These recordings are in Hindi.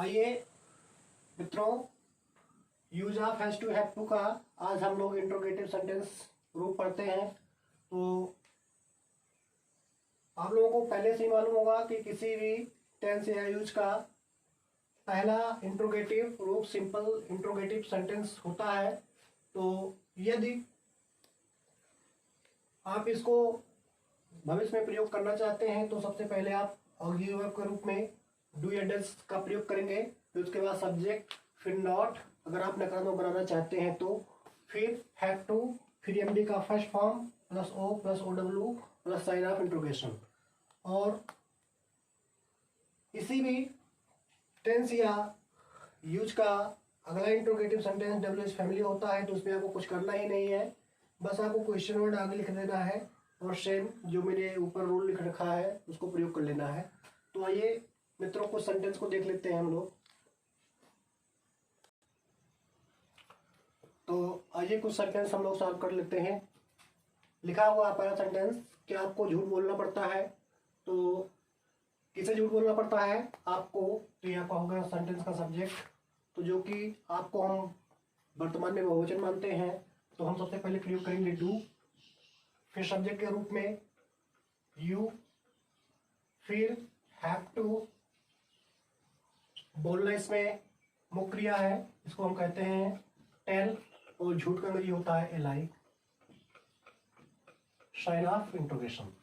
आइए मित्रों, use of has to have to का आज हम लोग इंट्रोगेटिव सेंटेंस रूप पढ़ते हैं। तो आप लोगों को पहले से ही मालूम होगा कि किसी भी टेंस या यूज का पहला इंट्रोगेटिव रूप सिंपल इंट्रोगेटिव सेंटेंस होता है। तो यदि आप इसको भविष्य में प्रयोग करना चाहते हैं तो सबसे पहले आप ऑक्सिलरी वर्ब के रूप में डू या डज का प्रयोग करेंगे। फिर उसके बाद सब्जेक्ट, फिर नॉट अगर आप नकारात्मक बनाना चाहते हैं तो, फिर हैव टू, फिर एमडी का first form plus O plus O W plus sign of interrogation. और इसी भी टेंस या यूज का अगला इंट्रोगेटिव सेंटेंस डब्ल्यूएच फैमिली होता है। तो उसमें आपको कुछ करना ही नहीं है, बस आपको क्वेश्चन वर्ड आगे लिख देना है और सेम जो मैंने ऊपर रूल लिख रखा है उसको प्रयोग कर लेना है। तो आइए मित्रों कुछ सेंटेंस को देख लेते हैं हम लोग। तो आइए कुछ सेंटेंस हम लोग सॉल्व कर लेते हैं। लिखा हुआ पहला सेंटेंस कि आपको झूठ बोलना पड़ता है। तो किसे झूठ बोलना पड़ता है आपको, तो यह आपका होगा सेंटेंस का सब्जेक्ट। तो जो कि आपको हम वर्तमान में बहुवचन मानते हैं, तो हम सबसे पहले प्रयोग करेंगे डू, फिर सब्जेक्ट के रूप में यू, फिर हैव टू। बोलना इसमें मुख्य क्रिया है, इसको हम कहते हैं टेल, और झूठ का अंग्रेजी होता है एलाई। Sign of interrogation.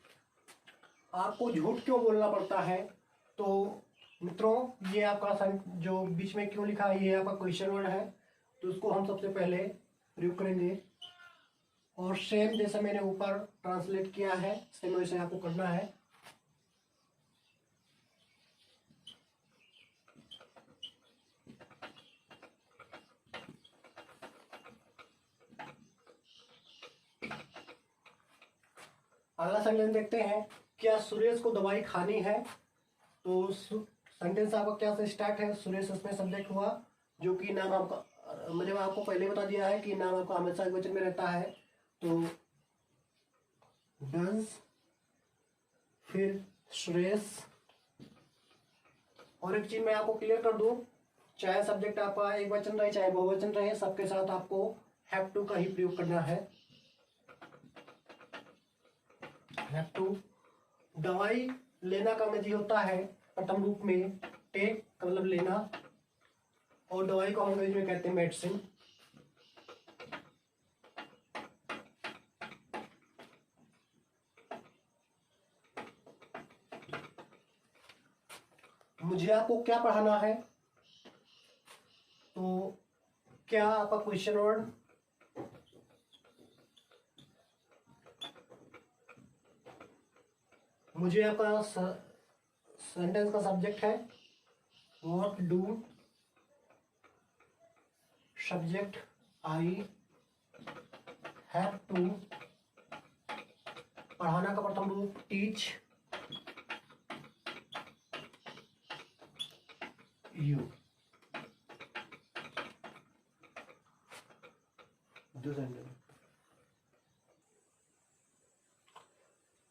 आपको झूठ क्यों बोलना पड़ता है, तो मित्रों ये आपका जो बीच में क्यों लिखा है ये आपका क्वेश्चन वर्ड है। तो उसको हम सबसे पहले प्रयोग करेंगे और सेम जैसा मैंने ऊपर ट्रांसलेट किया है सेम वैसे आपको करना है। अगला सेंटेंस देखते हैं, क्या सुरेश को दवाई खानी है। तो सेंटेंस आपका क्या से स्टार्ट है, सुरेश उसमें सब्जेक्ट हुआ, जो कि नाम आपका मैंने आपको पहले बता दिया है कि नाम आपका हमेशा एकवचन में रहता है। तो डज, फिर सुरेश। और एक चीज मैं आपको क्लियर कर दूं, चाहे सब्जेक्ट आपका एक वचन रहे चाहे बहुवचन रहे, सबके साथ आपको हैव टू का ही प्रयोग करना है। Have to. दवाई लेना का अंग्रेजी होता है प्रथम रूप में टेक का मतलब लेना, और दवाई को हम अंग्रेजी में कहते हैं मेडिसिन। मुझे आपको क्या पढ़ाना है, तो क्या आपका क्वेश्चन वर्ड, मुझे आपका सेंटेंस का सब्जेक्ट है what do, subject I, have to, पढ़ाना का प्रथम रूप टीच, यू।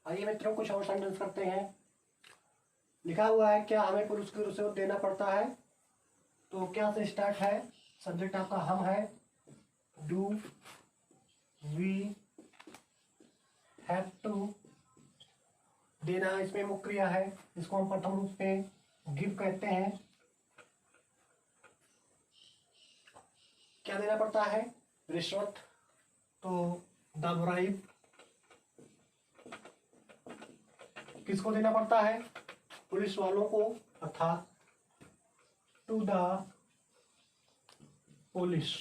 आइए मित्रों कुछ और सेंटेंस करते हैं। लिखा हुआ है क्या हमें पुरुष को रिश्वत देना पड़ता है। तो क्या से स्टार्ट है, सब्जेक्ट आपका हम है, डू, वी, हैव टू। देना इसमें मुख्य क्रिया है, इसको हम प्रथम रूप में गिव कहते हैं। क्या देना पड़ता है, रिश्वत। तो द ब्राइब। किसको देना पड़ता है, पुलिस वालों को, अर्थात to the police.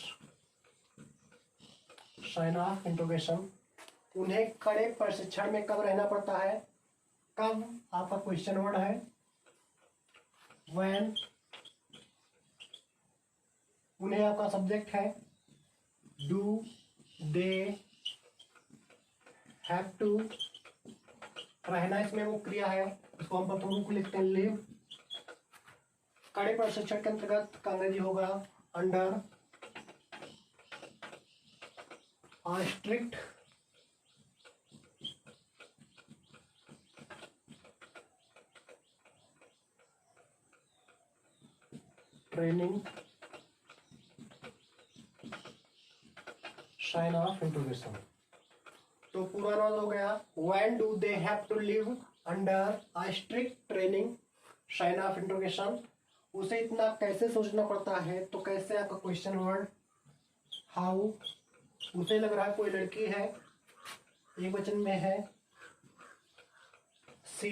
Sign of interrogation. उन्हें कड़े प्रशिक्षण में कब रहना पड़ता है, कब आपका क्वेश्चन वर्ड है व्हेन। उन्हें आपका सब्जेक्ट है डू, दे, हैव टू। रहना इसमें वो क्रिया है, इसको हम प्रथम रूप में लिखते हैं लिव। कड़े प्रशिक्षण के अंतर्गत का अंग्रेजी होगा under strict training sign of interrogation. तो पूरा नाम हो गया when do they have to live under a strict training sign of interrogation. उसे इतना कैसे सोचना पड़ता है, तो कैसे आपका क्वेश्चन वर्ड हाउ। उसे लग रहा है कोई लड़की है, एक वचन में है, सी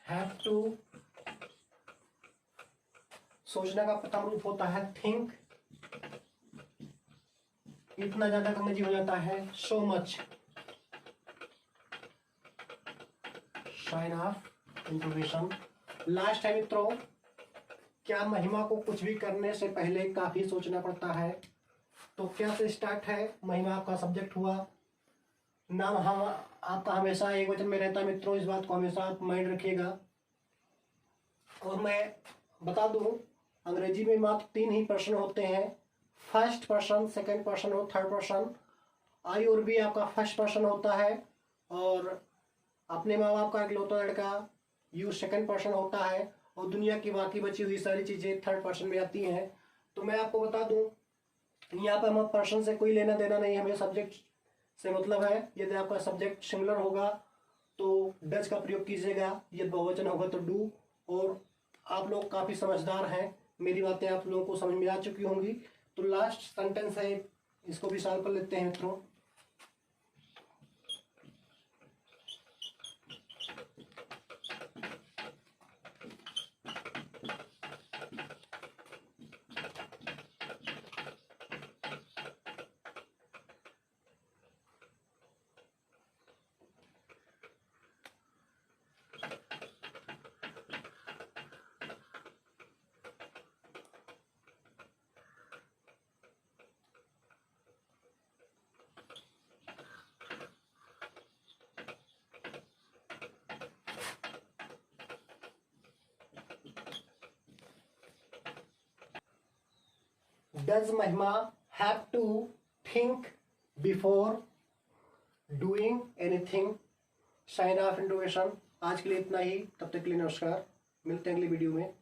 हैव टू, सोचने का प्रथम रूप होता है थिंक, इतना ज्यादा अंग्रेजी हो जाता है so much sign of interrogation. Last है मित्रों, क्या महिमा को कुछ भी करने से पहले काफी सोचना पड़ता है। तो क्या से स्टार्ट है, महिमा आपका सब्जेक्ट हुआ, नाम हम आपका हमेशा एक वचन में रहता है मित्रों, इस बात को हमेशा आप माइंड रखिएगा। और मैं बता दूं, अंग्रेजी में मात्र 3 ही पर्सन होते हैं, फर्स्ट पर्सन, सेकंड पर्सन और थर्ड पर्सन। आई और बी आपका फर्स्ट पर्सन होता है, और अपने माँ बाप का इकलौता लड़का यू सेकंड पर्सन होता है, और दुनिया की बाकी बची हुई सारी चीज़ें थर्ड पर्सन में आती हैं। तो मैं आपको बता दूं, यहाँ पर हमें पर्सन से कोई लेना देना नहीं, हमें सब्जेक्ट से मतलब है। यदि आपका सब्जेक्ट सिमिलर होगा तो डज का प्रयोग कीजिएगा, यदि बहुवचन होगा तो डू। और आप लोग काफ़ी समझदार हैं, मेरी बातें आप लोगों को समझ में आ चुकी होंगी। तो लास्ट सेंटेंस है, इसको भी सॉल्व कर लेते हैं मित्रों। Does महिमा have to think before doing anything sign of interrogation. आज के लिए इतना ही, तब तक के लिए नमस्कार, मिलते हैं अगली वीडियो में।